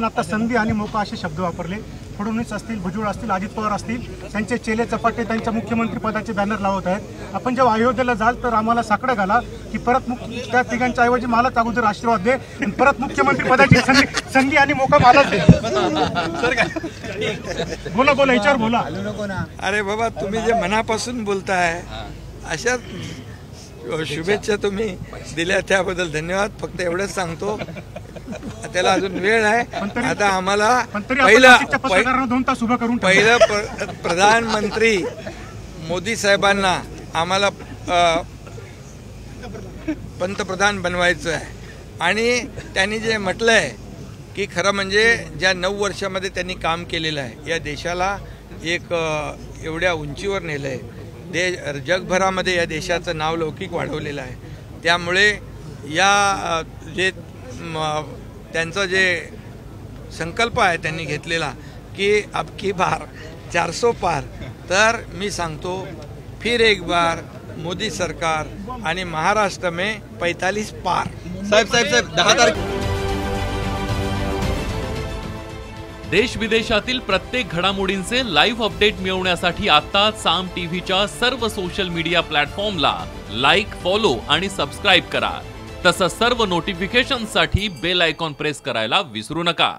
आता संधी आणि मोका असे शब्द वापरले। फडणवीस असतील, भुजबळ असतील, अजित पवार असतील, त्यांचे चेले चपाटे त्यांच्या मुख्यमंत्री पदाचे बॅनर लावत आहेत। आपण जेव्हा अयोध्येला जाल तर आम्हाला साकडं घाला की परत त्या तिघांच्या ऐवजी मलाच अगोदर आशीर्वाद दे आणि परत मुख्यमंत्री पदाची संधी आणि मोका मलाच दे। बोला बोला विचार बोला। अरे बाबा, तुम्ही जे मनापासून बोलताय अशा शुभेच्छा तुम्ही दिल्या त्याबद्दल धन्यवाद। फक्त एवढंच सांगतो, त्याला अजून वेळ आहे। आता आम्हाला पहिलं प्रधानमंत्री मोदी साहेबांना आम्हाला पंतप्रधान बनवायचं आहे आणि त्यांनी जे म्हटलंय की खरं म्हणजे ज्या 9 वर्षामध्ये त्यांनी काम केलेलं आहे, या देशाला एक एवढ्या उंचीवर नेलं आहे, जगभरामध्ये या देशाचं नाव लौकिक वाढवलेलं आहे। त्यामुळे या जे त्यांचा जे संकल्प आहे त्यांनी घेतलेला की अब की बार 400 पार, तर मी सांगतो फिर एक बार मोदी सरकार आणि महाराष्ट्र में 45 पार। साहेब 10 तारीख देश विदेशातील प्रत्येक घडामोडींचे लाईव्ह अपडेट मिळवण्यासाठी आता साम टीव्हीच्या सर्व सोशल मीडिया प्लॅटफॉर्मला लाईक, फॉलो आणि सबस्क्राईब करा। तसंच सर्व नोटिफिकेशनसाठी बेल आयकॉन प्रेस करायला विसरू नका।